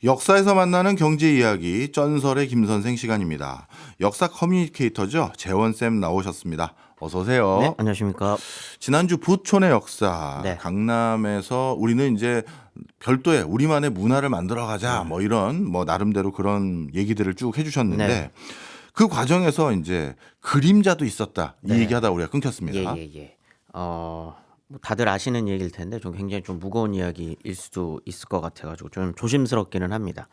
역사에서 만나는 경제 이야기 쩐설의 김선생 시간입니다. 역사 커뮤니케이터죠. 재원쌤 나오셨습니다. 어서 오세요. 네, 안녕하십니까. 지난주 부촌의 역사 네. 강남에서 우리는 이제 별도의 우리만의 문화를 만들어 가자 뭐 이런 뭐 나름대로 그런 얘기들을 쭉 해주셨는데 네. 그 과정에서 이제 그림자도 있었다 이 네. 얘기하다 우리가 끊겼습니다. 예. 뭐 다들 아시는 얘기일 텐데 좀 굉장히 좀 무거운 이야기일 수도 있을 것 같아가지고 좀 조심스럽기는 합니다.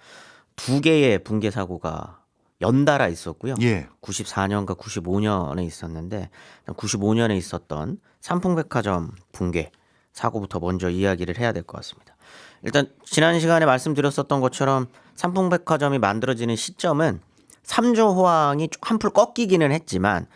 두 개의 붕괴 사고가 연달아 있었고요. 예. 94년과 95년에 있었는데 95년에 있었던 삼풍백화점 붕괴 사고부터 먼저 이야기를 해야 될 것 같습니다. 일단 지난 시간에 말씀드렸었던 것처럼 삼풍백화점이 만들어지는 시점은 삼조 호황이 한풀 꺾이기는 했지만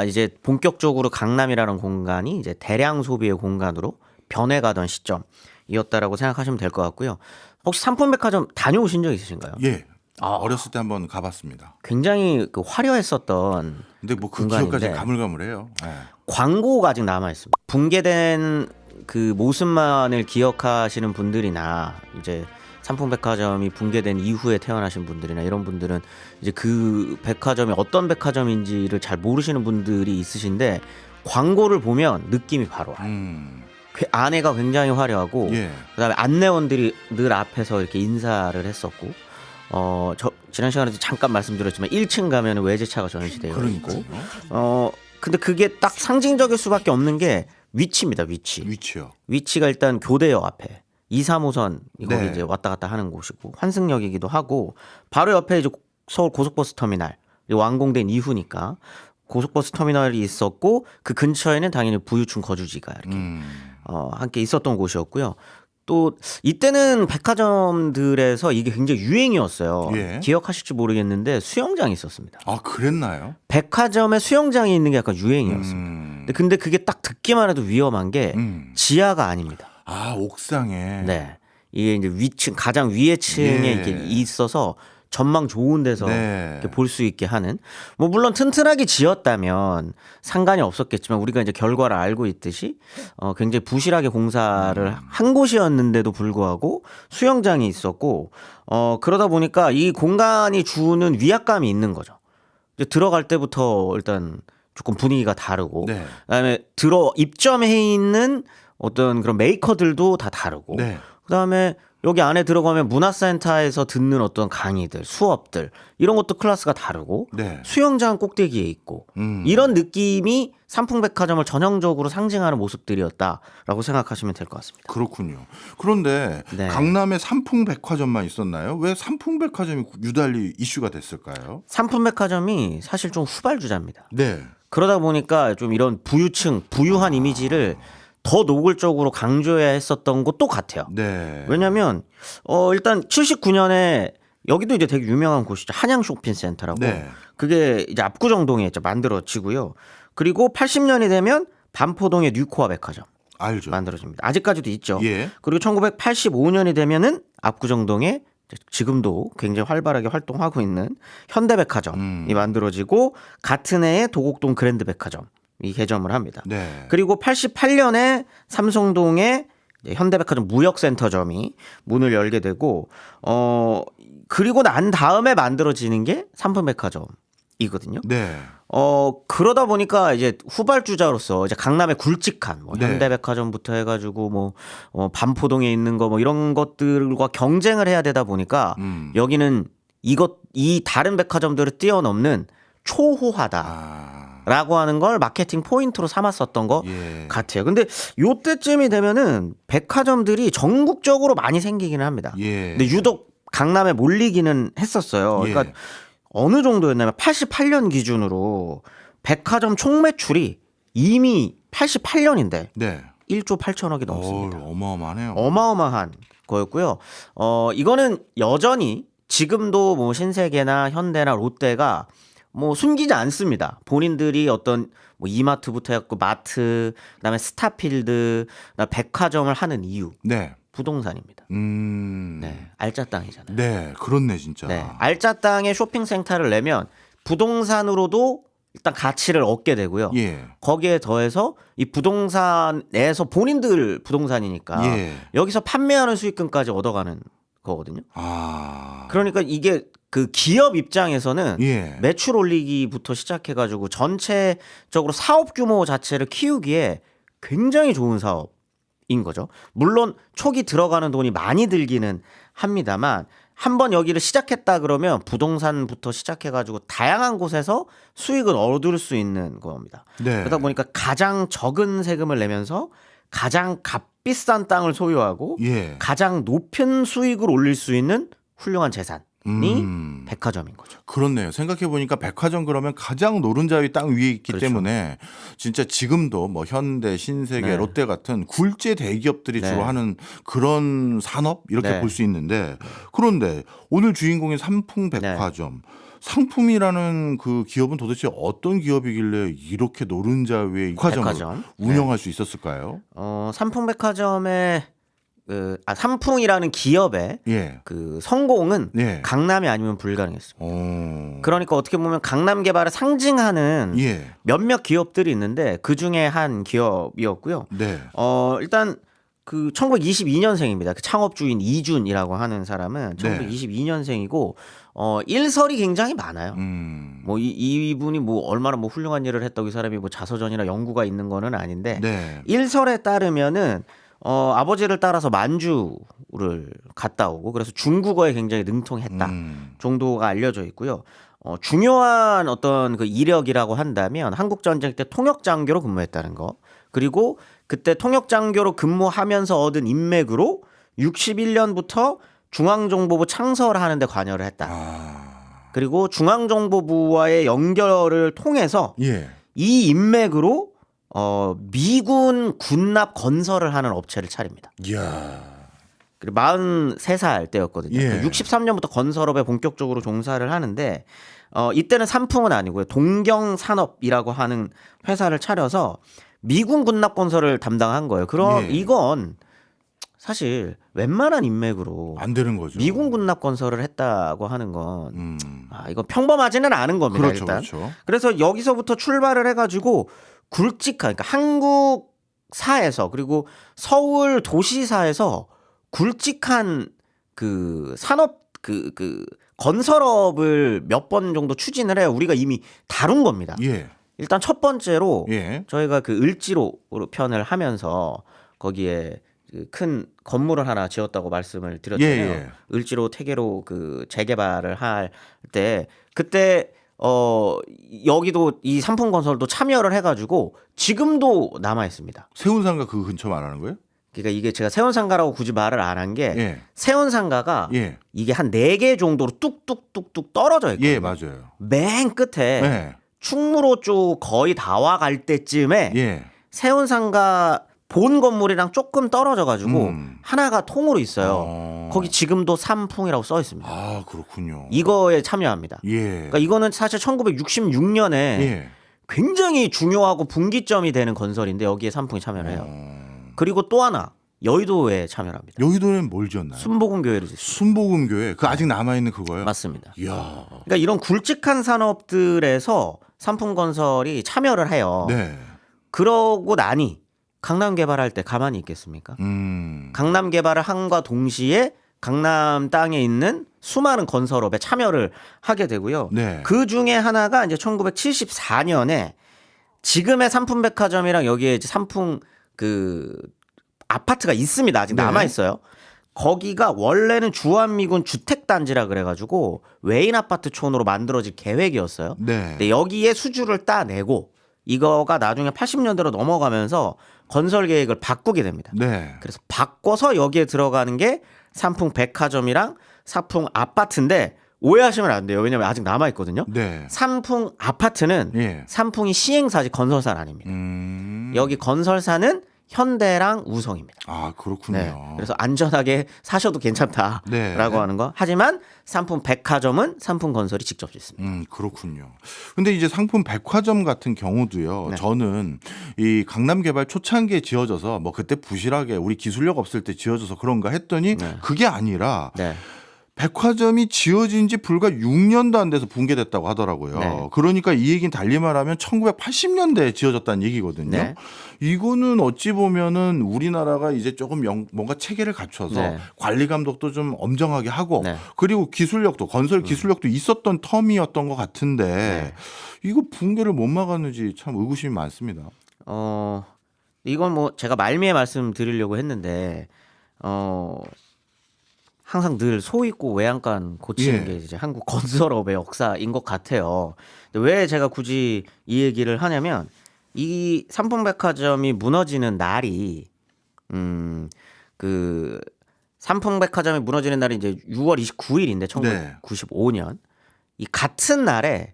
이제 본격적으로 강남이라는 공간이 이제 대량 소비의 공간으로 변해가던 시점이었다라고 생각하시면 될 것 같고요. 혹시 삼풍백화점 다녀오신 적 있으신가요? 예. 어렸을 때 한번 가봤습니다. 굉장히 그 화려했었던 근데 뭐 그 공간인데 기억까지 가물가물해요. 예. 광고가 아직 남아 있습니다. 붕괴된 그 모습만을 기억하시는 분들이나 이제 삼풍백화점이 붕괴된 이후에 태어나신 분들이나 이런 분들은 이제 그 백화점이 어떤 백화점인지를 잘 모르시는 분들이 있으신데 광고를 보면 느낌이 바로 와요. 그 안에가 굉장히 화려하고 예. 그다음에 안내원들이 늘 앞에서 이렇게 인사를 했었고 저 지난 시간에도 잠깐 말씀드렸지만 1층 가면 외제차가 전시되어 있고 근데 그게 딱 상징적일 수밖에 없는 게 위치입니다. 위치요. 위치가 일단 교대역 앞에 2, 3호선 이거 네. 이제 왔다 갔다 하는 곳이고 환승역이기도 하고 바로 옆에 이제 서울 고속버스 터미널 완공된 이후니까 고속버스 터미널이 있었고 그 근처에는 당연히 부유층 거주지가 이렇게 함께 있었던 곳이었고요. 또 이때는 백화점들에서 이게 굉장히 유행이었어요. 예. 기억하실지 모르겠는데 수영장이 있었습니다. 아 그랬나요? 백화점에 수영장이 있는 게 약간 유행이었습니다. 근데 그게 딱 듣기만 해도 위험한 게 지하가 아닙니다. 아 옥상에. 네, 이게 이제 위층 가장 위에 층에 예. 이렇게 있어서 전망 좋은 데서 네. 이렇게 볼 수 있게 하는 뭐 물론 튼튼하게 지었다면 상관이 없었겠지만 우리가 이제 결과를 알고 있듯이 굉장히 부실하게 공사를 한 곳이었는데도 불구하고 수영장이 있었고 그러다 보니까 이 공간이 주는 위압감이 있는 거죠. 이제 들어갈 때부터 일단 조금 분위기가 다르고 네. 그다음에 입점해 있는 어떤 그런 메이커들도 다 다르고 네. 그다음에 여기 안에 들어가면 문화센터에서 듣는 어떤 강의들, 수업들 이런 것도 클래스가 다르고 네. 수영장 꼭대기에 있고 이런 느낌이 삼풍백화점을 전형적으로 상징하는 모습들이었다라고 생각하시면 될 것 같습니다. 그렇군요. 그런데 네. 강남에 삼풍백화점만 있었나요? 왜 삼풍백화점이 유달리 이슈가 됐을까요? 삼풍백화점이 사실 좀 후발주자입니다. 네. 그러다 보니까 좀 이런 부유한 이미지를 더 노골적으로 강조해야 했었던 것도 같아요. 네. 왜냐하면 일단 79년에 여기도 이제 되게 유명한 곳이죠. 한양 쇼핑센터라고. 네. 그게 이제 압구정동에 이제 만들어지고요. 그리고 80년이 되면 반포동의 뉴코아 백화점 알죠. 만들어집니다. 아직까지도 있죠. 예. 그리고 1985년이 되면은 압구정동에 지금도 굉장히 활발하게 활동하고 있는 현대백화점이 만들어지고 같은 해에 도곡동 그랜드백화점 이 개점을 합니다. 네. 그리고 88년에 삼성동에 현대백화점 무역센터점이 문을 열게 되고 그리고 난 다음에 만들어지는 게 삼풍백화점이거든요. 네. 그러다 보니까 이제 후발주자로서 이제 강남의 굵직한 뭐 네. 현대백화점부터 해가지고 뭐 반포동에 있는 거 뭐 이런 것들과 경쟁을 해야 되다 보니까 여기는 이 다른 백화점들을 뛰어넘는 초호화다라고 하는 걸 마케팅 포인트로 삼았었던 것 예. 같아요. 근데 요때쯤이 되면은 백화점들이 전국적으로 많이 생기기는 합니다. 예. 근데 유독 강남에 몰리기는 했었어요. 그러니까 예. 어느 정도였냐면 88년 기준으로 백화점 총 매출이 이미 88년인데 네. 1조 8천억이 넘습니다. 어마어마하네요. 어마어마한 거였고요. 이거는 여전히 지금도 뭐 신세계나 현대나 롯데가 뭐 숨기지 않습니다. 본인들이 어떤 뭐 이마트부터 해갖고 마트, 그다음에 스타필드, 그다음에 백화점을 하는 이유 네. 부동산입니다. 네, 알짜 땅이잖아요. 네. 그렇네 진짜. 네, 알짜 땅에 쇼핑센터를 내면 부동산으로도 일단 가치를 얻게 되고요. 예. 거기에 더해서 이 부동산에서 본인들 부동산이니까 예. 여기서 판매하는 수익금까지 얻어가는 거거든요. 아. 그러니까 이게 그 기업 입장에서는 예. 매출 올리기부터 시작해가지고 전체적으로 사업 규모 자체를 키우기에 굉장히 좋은 사업인 거죠. 물론 초기 들어가는 돈이 많이 들기는 합니다만 한번 여기를 시작했다 그러면 부동산부터 시작해가지고 다양한 곳에서 수익을 얻을 수 있는 겁니다. 네. 그러다 보니까 가장 적은 세금을 내면서 가장 값비싼 땅을 소유하고 예. 가장 높은 수익을 올릴 수 있는 훌륭한 재산이 백화점인 거죠. 그렇네요. 생각해 보니까 백화점 그러면 가장 노른자위 땅 위에 있기 그렇죠. 때문에 진짜 지금도 뭐 현대, 신세계, 네. 롯데 같은 굴제 대기업들이 네. 주로 하는 그런 산업 이렇게 네. 볼 수 있는데 그런데 오늘 주인공인 삼풍백화점 상품이라는 그 기업은 도대체 어떤 기업이길래 이렇게 노른자 위에 백화점을 백화점. 운영할 수 있었을까요? 삼풍백화점의 삼풍이라는 기업의 예. 그 성공은 예. 강남이 아니면 불가능했습니다. 어. 그러니까 어떻게 보면 강남 개발을 상징하는 예. 몇몇 기업들이 있는데 그 중에 한 기업이었고요. 네. 일단 그 1922년생입니다. 그 창업주인 이준이라고 하는 사람은 네. 1922년생이고 일설이 굉장히 많아요. 뭐 이분이 뭐 얼마나 뭐 훌륭한 일을 했다고 이 사람이 뭐 자서전이나 연구가 있는 거는 아닌데 네. 일설에 따르면은 아버지를 따라서 만주를 갔다 오고 그래서 중국어에 굉장히 능통했다 정도가 알려져 있고요. 중요한 어떤 그 이력이라고 한다면 한국 전쟁 때 통역 장교로 근무했다는 거. 그리고 그때 통역 장교로 근무하면서 얻은 인맥으로 61년부터 중앙정보부 창설하는 데 관여를 했다. 그리고 중앙정보부와의 연결을 통해서 예. 이 인맥으로 미군 군납 건설을 하는 업체를 차립니다. 이야. 그리고 43살 때였거든요. 예. 63년부터 건설업에 본격적으로 종사를 하는데 이때는 삼풍은 아니고요. 동경산업이라고 하는 회사를 차려서 미군 군납 건설을 담당한 거예요. 그럼 예. 이건 사실 웬만한 인맥으로 안 되는 거죠. 미군 군납 건설을 했다고 하는 건 이건 평범하지는 않은 겁니다. 그렇죠, 일단. 그렇죠. 그래서 여기서부터 출발을 해가지고 굵직한 그러니까 한국 사에서 그리고 서울 도시사에서 굵직한 그 산업 그 건설업을 몇 번 정도 추진을 해요. 우리가 이미 다룬 겁니다. 예. 일단 첫 번째로 예. 저희가 그 을지로 편을 하면서 거기에 그 큰 건물을 하나 지었다고 말씀을 드렸잖아요. 예, 예. 을지로 태계로 그 재개발을 할 때 그때 여기도 이 삼풍건설도 참여를 해가지고 지금도 남아 있습니다. 세운상가 그 근처 말하는 거예요? 그러니까 이게 제가 세운상가라고 굳이 말을 안 한 게 예. 세운상가가 예. 이게 한 4개 정도로 뚝뚝뚝뚝 떨어져 있거든요. 예, 맞아요. 맨 끝에 예. 충무로 쪽 거의 다 와갈 때쯤에 예. 세운상가 본 건물이랑 조금 떨어져 가지고 하나가 통으로 있어요. 거기 지금도 삼풍이라고 써 있습니다. 아, 그렇군요. 이거에 참여합니다. 예. 그러니까 이거는 사실 1966년에 예. 굉장히 중요하고 분기점이 되는 건설인데 여기에 삼풍이 참여를 해요. 그리고 또 하나 여의도에 참여를 합니다. 여의도는 뭘 지었나요? 순복음교회를 짓습니다. 순복음교회. 그 아직 남아 있는 그거요? 맞습니다. 이야. 그러니까 이런 굵직한 산업들에서 삼풍건설이 참여를 해요. 네. 그러고 나니 강남 개발할 때 가만히 있겠습니까? 강남 개발을 함과 동시에 강남 땅에 있는 수많은 건설업에 참여를 하게 되고요. 네. 그 중에 하나가 이제 1974년에 지금의 삼풍백화점이랑 여기에 이제 삼풍 그 아파트가 있습니다. 아직 네. 남아 있어요. 거기가 원래는 주한미군 주택단지라 그래가지고 외인 아파트촌으로 만들어질 계획이었어요. 네. 근데 여기에 수주를 따내고 이거가 나중에 80년대로 넘어가면서 건설 계획을 바꾸게 됩니다. 네. 그래서 바꿔서 여기에 들어가는 게 삼풍 백화점이랑 삼풍 아파트인데 오해하시면 안 돼요. 왜냐하면 아직 남아 있거든요. 네. 삼풍 아파트는 예. 삼풍이 시행사지 건설사는 아닙니다. 여기 건설사는 현대랑 우성입니다. 아, 그렇군요. 네. 그래서 안전하게 사셔도 괜찮다라고 네. 하는 거. 하지만 삼풍 백화점은 삼풍 건설이 직접 짓습니다. 그렇군요. 근데 이제 상품 백화점 같은 경우도요. 네. 저는 이 강남 개발 초창기에 지어져서 뭐 그때 부실하게 우리 기술력 없을 때 지어져서 그런가 했더니 네. 그게 아니라 네. 백화점이 지어진 지 불과 6년도 안 돼서 붕괴됐다고 하더라고요. 네. 그러니까 이 얘기는 달리 말하면 1980년대에 지어졌다는 얘기거든요. 네. 이거는 어찌 보면은 우리나라가 이제 조금 뭔가 체계를 갖춰서 네. 관리 감독도 좀 엄정하게 하고 네. 그리고 기술력도 건설 기술력도 있었던 텀이었던 것 같은데 네. 이거 붕괴를 못 막았는지 참 의구심이 많습니다. 이건 뭐 제가 말미에 말씀드리려고 했는데 항상 늘 소 있고 외양간 고치는 예. 게 이제 한국 건설업의 역사인 것 같아요. 근데 왜 제가 굳이 이 얘기를 하냐면 이 삼풍백화점이 무너지는 날이 그 삼풍백화점이 무너지는 날이 이제 6월 29일인데 1995년 이 같은 날에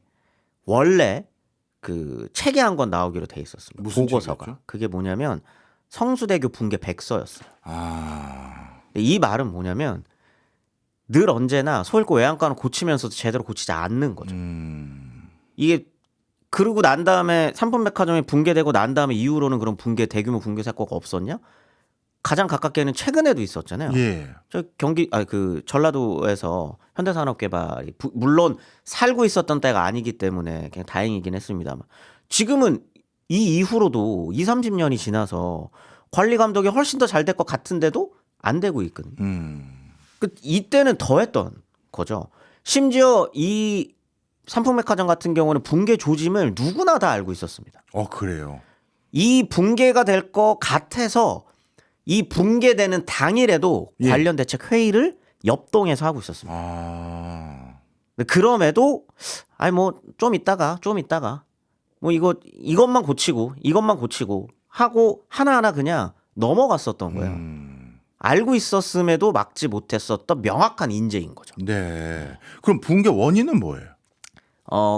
원래 그 책이 한 권 나오기로 돼 있었습니다. 무슨 보고서가. 책이었죠? 그게 뭐냐면 성수대교 붕괴 백서였어요. 근데 이 말은 뭐냐면 늘 언제나 소 잃고 외양간을 고치면서도 제대로 고치지 않는 거죠. 이게 그러고 난 다음에 삼풍백화점이 붕괴되고 난 다음에 이후로는 그런 대규모 붕괴 사고가 없었냐? 가장 가깝게는 최근에도 있었잖아요. 예. 저 그 전라도에서 현대산업개발이 물론 살고 있었던 때가 아니기 때문에 그냥 다행이긴 했습니다만 지금은 이 이후로도 20-30년이 지나서 관리 감독이 훨씬 더 잘 될 것 같은데도 안 되고 있거든요. 이때는 더 했던 거죠. 심지어 이 삼풍백화점 같은 경우는 붕괴 조짐을 누구나 다 알고 있었습니다. 그래요. 이 붕괴가 될 것 같아서 이 붕괴되는 당일에도 예. 관련 대책 회의를 옆동에서 하고 있었습니다. 그럼에도 아니 뭐 좀 있다가 뭐 이것만 고치고 하고 하나하나 그냥 넘어갔었던 거예요. 알고 있었음에도 막지 못했었던 명확한 인재인 거죠. 네. 그럼 붕괴 원인은 뭐예요?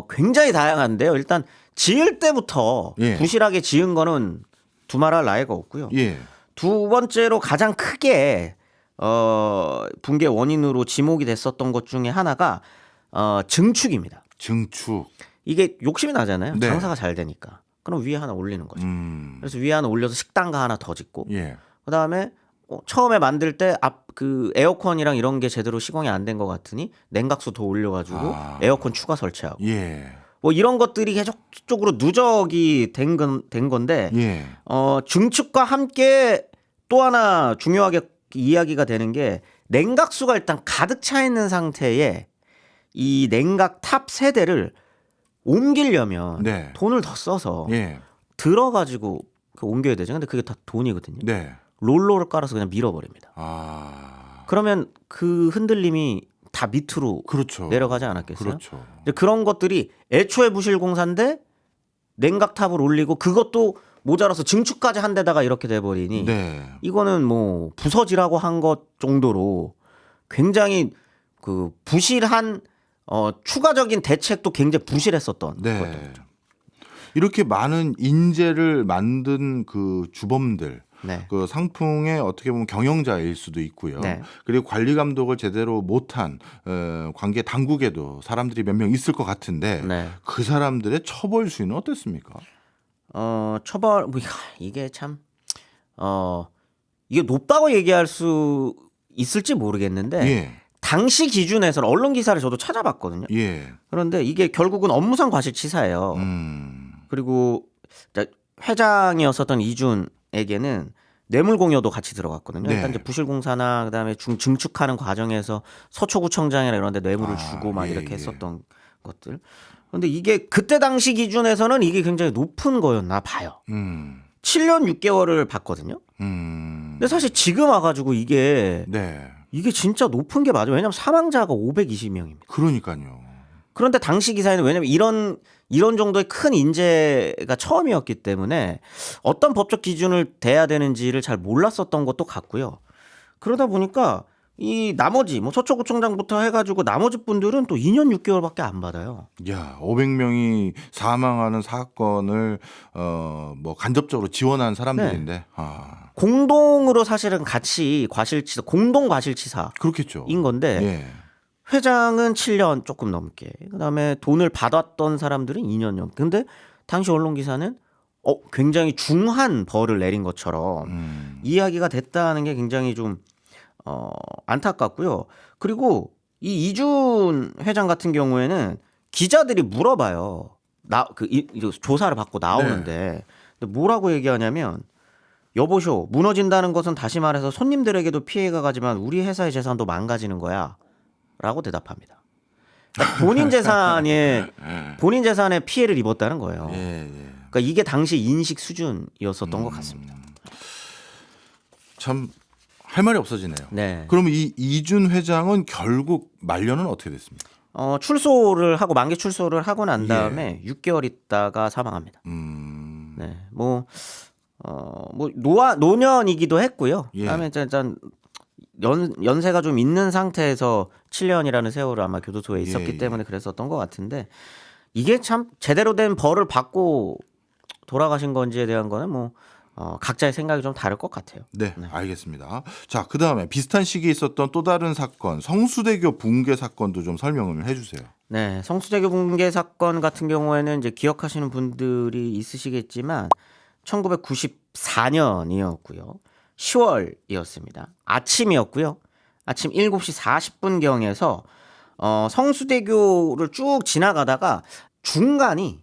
굉장히 다양한데요. 일단 지을 때부터 예. 부실하게 지은 거는 두말할 나위가 없고요. 예. 두 번째로 가장 크게 붕괴 원인으로 지목이 됐었던 것 중에 하나가 증축입니다. 증축. 이게 욕심이 나잖아요. 네. 장사가 잘 되니까. 그럼 위에 하나 올리는 거죠. 음. 그래서 위에 하나 올려서 식당가 하나 더 짓고 예. 그다음에 처음에 만들 때 그 에어컨이랑 이런 게 제대로 시공이 안 된 것 같으니 냉각수 더 올려가지고 에어컨 추가 설치하고 예. 뭐 이런 것들이 계속적으로 누적이 된 건데 예. 증축과 함께 또 하나 중요하게 이야기가 되는 게 냉각수가 일단 가득 차 있는 상태에 이 냉각 탑 세대를 옮기려면 네. 돈을 더 써서 예. 들어가지고 옮겨야 되죠. 근데 그게 다 돈이거든요. 네. 롤러를 깔아서 그냥 밀어버립니다. 그러면 그 흔들림이 다 밑으로 그렇죠. 내려가지 않았겠어요? 그렇죠. 이제 그런 것들이 애초에 부실 공사인데 냉각탑을 올리고 그것도 모자라서 증축까지 한 데다가 이렇게 돼버리니 네. 이거는 뭐 부서지라고 한 것 정도로 굉장히 그 부실한 추가적인 대책도 굉장히 부실했었던 네. 거죠. 이렇게 많은 인재를 만든 그 주범들 네. 그 상풍의 어떻게 보면 경영자일 수도 있고요. 네. 그리고 관리 감독을 제대로 못한 관계 당국에도 사람들이 몇 명 있을 것 같은데 네. 그 사람들의 처벌 수위는 어땠습니까? 처벌 이게 참 이게 높다고 얘기할 수 있을지 모르겠는데 예. 당시 기준에서는 언론 기사를 저도 찾아봤거든요. 예. 그런데 이게 결국은 업무상 과실치사예요. 그리고 회장이었었던 이준에게는 뇌물공여도 같이 들어갔거든요. 네. 일단 이제 부실공사나 그다음에 증축하는 과정에서 서초구청장이나 이런 데 뇌물을 주고 막 예, 이렇게 예. 했었던 것들. 그런데 이게 그때 당시 기준에서는 이게 굉장히 높은 거였나 봐요. 7년 6개월을 받거든요. 근데 사실 지금 와가지고 이게 네. 진짜 높은 게 맞아요. 왜냐하면 사망자가 520명입니다. 그러니까요. 그런데 당시 기사에는 왜냐면 이런 정도의 큰 인재가 처음이었기 때문에 어떤 법적 기준을 대야 되는지를 잘 몰랐었던 것도 같고요. 그러다 보니까 이 나머지 뭐 서초구청장부터 해가지고 나머지 분들은 또 2년 6개월밖에 안 받아요. 야, 500명이 사망하는 사건을 뭐 간접적으로 지원한 사람들인데 네. 공동으로 사실은 같이 공동 과실치사인 그렇겠죠. 건데 예. 회장은 7년 조금 넘게, 그다음에 돈을 받았던 사람들은 2년 넘게. 근데 당시 언론 기사는 굉장히 중한 벌을 내린 것처럼 이야기가 됐다는 게 굉장히 좀 안타깝고요. 그리고 이 이준 회장 같은 경우에는 기자들이 물어봐요. 조사를 받고 나오는데 근데 뭐라고 얘기하냐면 여보쇼 무너진다는 것은 다시 말해서 손님들에게도 피해가 가지만 우리 회사의 재산도 망가지는 거야 라고 대답합니다. 그러니까 본인 재산에 피해를 입었다는 거예요. 그러니까 이게 당시 인식 수준이었었던 것 같습니다. 참 할 말이 없어지네요. 네. 그러면 이 이준 회장은 결국 말년은 어떻게 됐습니까? 출소를 하고 만기 출소를 하고 난 다음에 6개월 있다가 사망합니다. 네. 노년이기도 했고요. 그다음에 일단 연세가 좀 있는 상태에서 7년이라는 세월을 아마 교도소에 있었기 때문에 그랬었던 것 같은데 이게 참 제대로 된 벌을 받고 돌아가신 건지에 대한 거는 각자의 생각이 좀 다를 것 같아요. 네, 알겠습니다. 자, 그다음에 비슷한 시기에 있었던 또 다른 사건, 성수대교 붕괴 사건도 좀 설명을 해주세요. 네, 성수대교 붕괴 사건 같은 경우에는 이제 기억하시는 분들이 있으시겠지만 1994년이었고요. 10월이었습니다. 아침이었고요. 아침 7시 40분경에서 성수대교를 쭉 지나가다가 중간이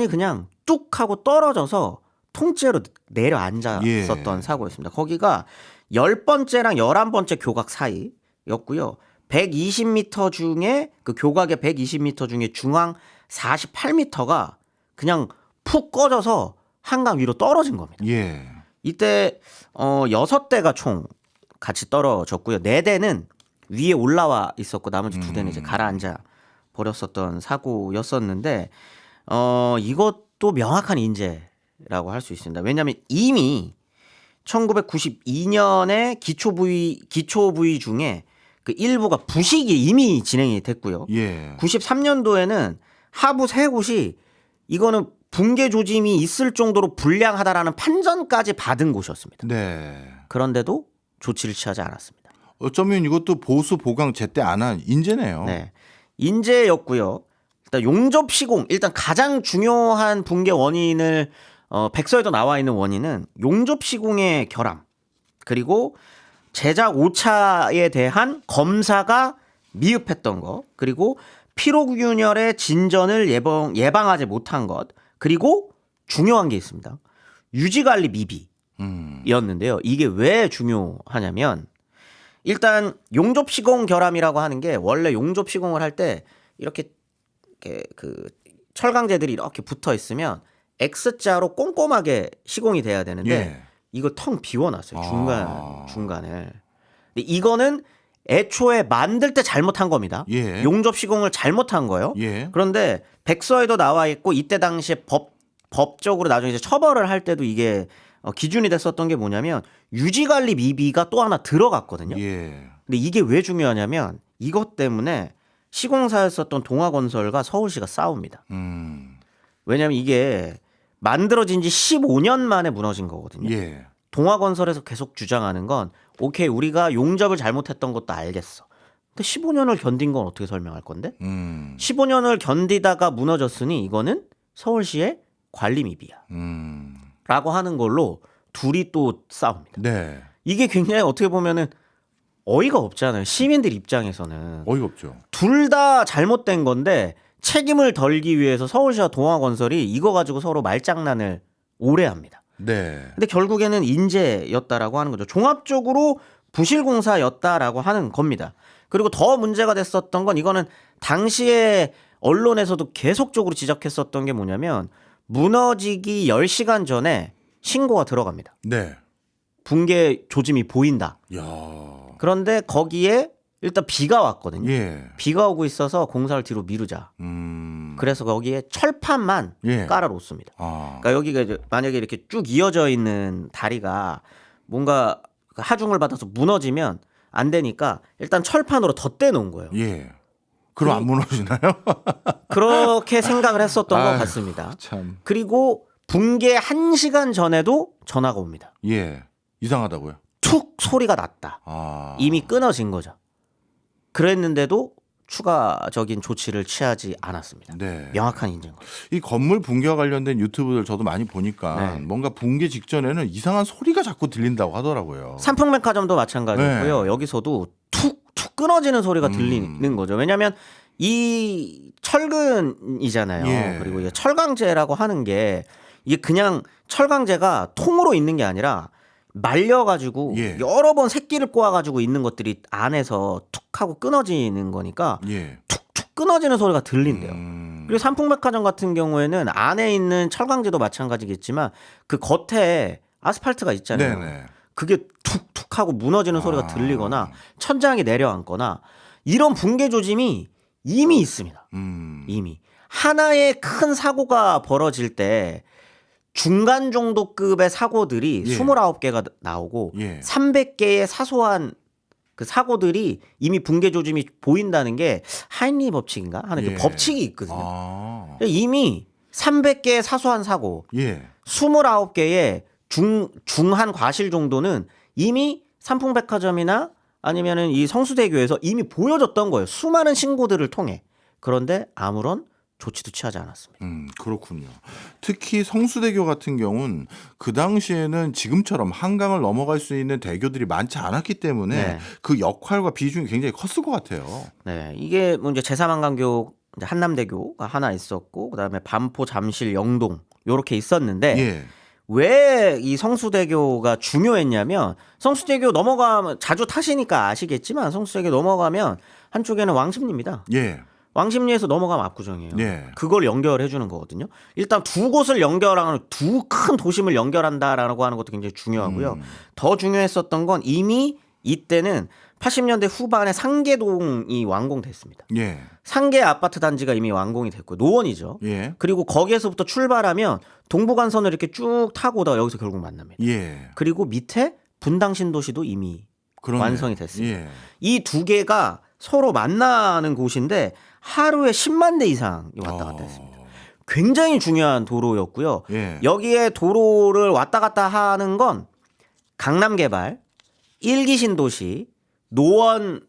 그냥 뚝 하고 떨어져서 통째로 내려앉았었던 사고였습니다. 거기가 10번째랑 11번째 교각 사이였고요. 120m 중에 그 교각의 120m 중에 중앙 48m가 그냥 푹 꺼져서 한강 위로 떨어진 겁니다. 이때 6대가 총 같이 떨어졌고요. 4대는 위에 올라와 있었고 나머지 2대는 이제 가라앉아 버렸었던 사고였었는데 이것도 명확한 인재라고 할 수 있습니다. 왜냐하면 이미 1992년에 기초 부위 중에 그 일부가 부식이 이미 진행이 됐고요. 93년도에는 하부 3곳이 이거는 붕괴 조짐이 있을 정도로 불량하다라는 판정까지 받은 곳이었습니다. 그런데도 조치를 취하지 않았습니다. 어쩌면 이것도 보수 보강 제때 안 한 인재네요. 네, 인재였고요. 일단 용접 시공, 일단 가장 중요한 붕괴 원인을 백서에도 나와 있는 원인은 용접 시공의 결함, 그리고 제작 오차에 대한 검사가 미흡했던 것, 그리고 피로균열의 진전을 예방하지 못한 것, 그리고 중요한 게 있습니다. 유지관리 미비였는데요. 이게 왜 중요하냐면 일단 용접 시공 결함이라고 하는 게 원래 용접 시공을 할 때 이렇게 그 철강제들이 이렇게 붙어 있으면 X자로 꼼꼼하게 시공이 돼야 되는데 이거 텅 비워놨어요. 중간을. 근데 이거는 애초에 만들 때 잘못한 겁니다. 용접 시공을 잘못한 거예요. 그런데 백서에도 나와 있고 이때 당시에 법적으로 나중에 이제 처벌을 할 때도 이게 기준이 됐었던 게 뭐냐면 유지관리 미비가 또 하나 들어갔거든요. 근데 이게 왜 중요하냐면 이것 때문에 시공사였었던 동아건설과 서울시가 싸웁니다. 왜냐하면 이게 만들어진 지 15년 만에 무너진 거거든요. 동아건설에서 계속 주장하는 건 오케이 우리가 용접을 잘못했던 것도 알겠어. 근데 15년을 견딘 건 어떻게 설명할 건데? 15년을 견디다가 무너졌으니 이거는 서울시의 관리 미비야. 라고 하는 걸로 둘이 또 싸웁니다. 이게 굉장히 어떻게 보면은 어이가 없잖아요. 시민들 입장에서는. 어이가 없죠. 둘 다 잘못된 건데 책임을 덜기 위해서 서울시와 동아건설이 이거 가지고 서로 말장난을 오래 합니다. 근데 결국에는 인재였다라고 하는 거죠. 종합적으로 부실공사였다라고 하는 겁니다. 그리고 더 문제가 됐었던 건 이거는 당시에 언론에서도 계속적으로 지적했었던 게 뭐냐면 무너지기 10시간 전에 신고가 들어갑니다. 붕괴 조짐이 보인다. 그런데 거기에 일단 비가 왔거든요. 비가 오고 있어서 공사를 뒤로 미루자. 그래서 거기에 철판만 깔아놓습니다. 그러니까 여기가 이제 만약에 이렇게 쭉 이어져 있는 다리가 뭔가 하중을 받아서 무너지면 안 되니까 일단 철판으로 덧대 놓은 거예요. 그럼 안 무너지나요? 그렇게 생각을 했었던 것 같습니다. 그리고 붕괴 1시간 전에도 전화가 옵니다. 이상하다고요? 툭 소리가 났다. 이미 끊어진 거죠. 그랬는데도 추가적인 조치를 취하지 않았습니다. 네. 명확한 인증. 이 건물 붕괴와 관련된 유튜브들 저도 많이 보니까 네. 뭔가 붕괴 직전에는 이상한 소리가 자꾸 들린다고 하더라고요. 삼풍백화점도 마찬가지고요. 네. 여기서도 툭툭 끊어지는 소리가 들리는 거죠. 왜냐하면 이 철근이잖아요. 예. 그리고 이게 철강제라고 하는 게 이게 그냥 철강제가 통으로 있는 게 아니라 말려가지고 예. 여러 번 새끼를 꼬아가지고 있는 것들이 안에서 툭 하고 끊어지는 거니까 예. 툭툭 끊어지는 소리가 들린대요. 음. 그리고 삼풍백화점 같은 경우에는 안에 있는 철강제도 마찬가지겠지만 그 겉에 아스팔트가 있잖아요. 네네. 그게 툭툭 하고 무너지는 소리가 들리거나 천장이 내려앉거나 이런 붕괴 조짐이 이미 있습니다. 이미 하나의 큰 사고가 벌어질 때 중간 정도급의 사고들이 예. 29개가 나오고 예. 300개의 사소한 그 사고들이 이미 붕괴 조짐이 보인다는 게 하인리 법칙인가 하는 그 예. 법칙이 있거든요. 아. 이미 300개의 사소한 사고, 예. 29개의 중한 과실 정도는 이미 삼풍백화점이나 아니면은 이 성수대교에서 이미 보여줬던 거예요. 수많은 신고들을 통해. 그런데 아무런 조치도 취하지 않았습니다. 그렇군요. 특히 성수대교 같은 경우는 그 당시에는 지금처럼 한강을 넘어갈 수 있는 대교들이 많지 않았기 때문에 네. 그 역할과 비중이 굉장히 컸을 것 같아요. 네, 이게 뭐 이제 제3한강교 이제 한남대교가 하나 있었고 그다음에 반포, 잠실, 영동 요렇게 있었는데 예. 왜 이 성수대교가 중요했냐면 성수대교 넘어가면 자주 타시니까 아시겠지만 성수대교 넘어가면 한쪽에는 왕십리입니다. 예. 왕십리에서 넘어가면 압구정이에요. 예. 그걸 연결해 주는 거거든요. 일단 두 곳을 연결하는 두 큰 도심을 연결한다라고 하는 것도 굉장히 중요하고요. 더 중요했었던 건 이미 이때는 80년대 후반에 상계동이 완공됐습니다. 예. 상계 아파트 단지가 이미 완공이 됐고 노원이죠. 예. 그리고 거기에서부터 출발하면 동부간선을 이렇게 쭉 타고 오다가 여기서 결국 만납니다. 예. 그리고 밑에 분당 신도시도 이미 그러네. 완성이 됐습니다. 예. 이 두 개가 서로 만나는 곳인데 하루에 10만 대 이상이 왔다 갔다 했습니다. 굉장히 중요한 도로였고요. 예. 여기에 도로를 왔다 갔다 하는 건 강남 개발, 1기 신도시, 노원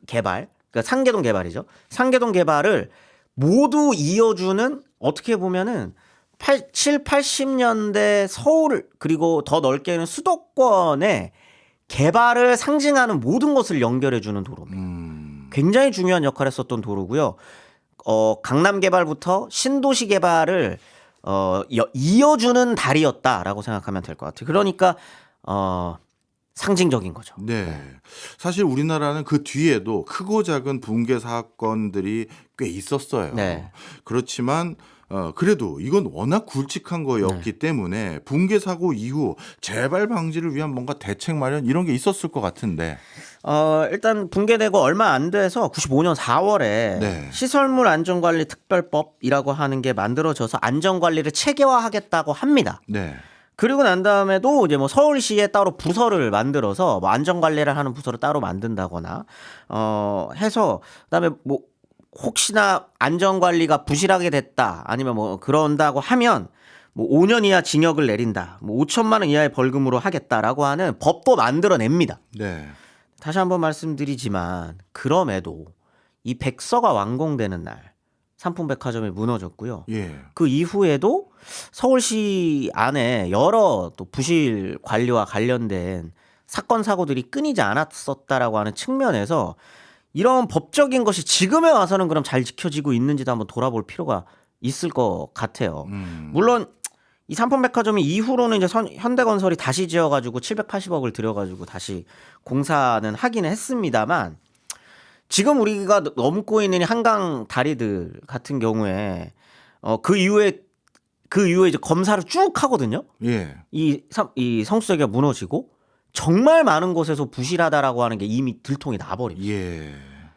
개발, 그러니까 상계동 개발이죠. 상계동 개발을 모두 이어주는 어떻게 보면은 7, 80년대 서울 그리고 더 넓게는 수도권의 개발을 상징하는 모든 것을 연결해주는 도로입니다. 굉장히 중요한 역할을 했었던 도로고요. 강남 개발부터 신도시 개발을 이어주는 다리였다라고 생각하면 될 것 같아요. 그러니까 상징적인 거죠. 네. 사실 우리나라는 그 뒤에도 크고 작은 붕괴 사건들이 꽤 있었어요. 네. 그렇지만 그래도 이건 워낙 굵직한 거였기 때문에 붕괴 사고 이후 재발 방지를 위한 뭔가 대책 마련 이런 게 있었을 것 같은데. 일단 붕괴되고 얼마 안 돼서 95년 4월에 네. 시설물 안전관리 특별법이라고 하는 게 만들어져서 안전관리를 체계화하겠다고 합니다. 네. 그리고 난 다음에도 이제 뭐 서울시에 따로 부서를 만들어서 뭐 안전관리를 하는 부서를 따로 만든다거나 해서 그다음에 뭐 혹시나 안전관리가 부실하게 됐다 아니면 뭐 그런다고 하면 뭐 5년 이하 징역을 내린다, 뭐 5천만 원 이하의 벌금으로 하겠다라고 하는 법도 만들어냅니다. 네. 다시 한번 말씀드리지만 그럼에도 이 백서가 완공되는 날 삼풍백화점이 무너졌고요. 예. 그 이후에도 서울시 안에 여러 또 부실 관리와 관련된 사건 사고들이 끊이지 않았었다라고 하는 측면에서 이런 법적인 것이 지금에 와서는 그럼 잘 지켜지고 있는지도 한번 돌아볼 필요가 있을 것 같아요. 물론 이 삼풍백화점이 이후로는 이제 현대건설이 다시 지어가지고 780억을 들여가지고 다시 공사는 하기는 했습니다만 지금 우리가 넘고 있는 이 한강 다리들 같은 경우에 그 이후에 이제 검사를 쭉 하거든요. 예. 이 성수대교가 무너지고 정말 많은 곳에서 부실하다라고 하는 게 이미 들통이 나버립니다. 예.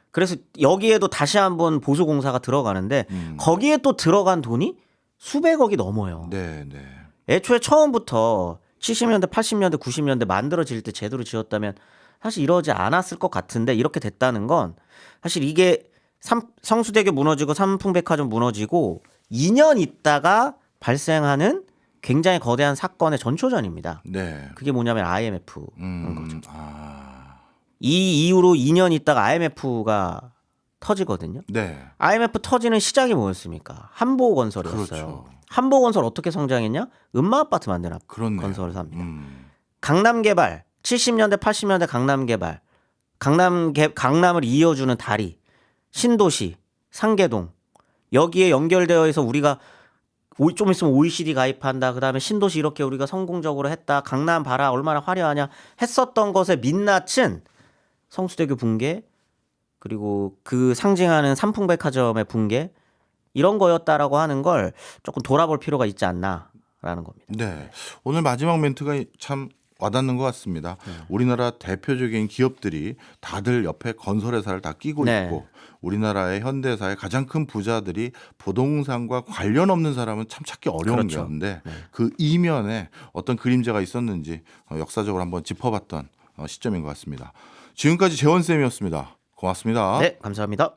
그래서 여기에도 다시 한번 보수 공사가 들어가는데 거기에 또 들어간 돈이 수백억이 넘어요. 네, 네. 애초에 처음부터 70년대, 80년대, 90년대 만들어질 때 제대로 지었다면 사실 이러지 않았을 것 같은데 이렇게 됐다는 건 사실 이게 성수대교 무너지고 삼풍백화점 무너지고 2년 있다가 발생하는 굉장히 거대한 사건의 전초전입니다. 네. 그게 뭐냐면 IMF인 거죠. 아. 이 이후로 2년 있다가 IMF가 터지거든요. 네. IMF 터지는 시작이 뭐였습니까? 한보건설이었어요. 그렇죠. 한보건설 어떻게 성장했냐? 음마아파트 만드는 그렇네요. 건설을 삽니다. 음. 강남개발 70년대 80년대 강남개발 강남을 이어주는 다리 신도시 상계동 여기에 연결되어 있어 우리가 좀 있으면 OECD 가입한다. 그다음에 신도시 이렇게 우리가 성공적으로 했다. 강남 봐라 얼마나 화려하냐 했었던 것에 민낯은 성수대교 붕괴 그리고 그 상징하는 삼풍백화점의 붕괴 이런 거였다라고 하는 걸 조금 돌아볼 필요가 있지 않나라는 겁니다. 네. 오늘 마지막 멘트가 참 와닿는 것 같습니다. 우리나라 대표적인 기업들이 다들 옆에 건설회사를 다 끼고 네. 있고 우리나라의 현대사의 가장 큰 부자들이 부동산과 관련 없는 사람은 참 찾기 어려운 그렇죠. 건데 그 이면에 어떤 그림자가 있었는지 역사적으로 한번 짚어봤던 시점인 것 같습니다. 지금까지 재원쌤이었습니다. 고맙습니다. 네, 감사합니다.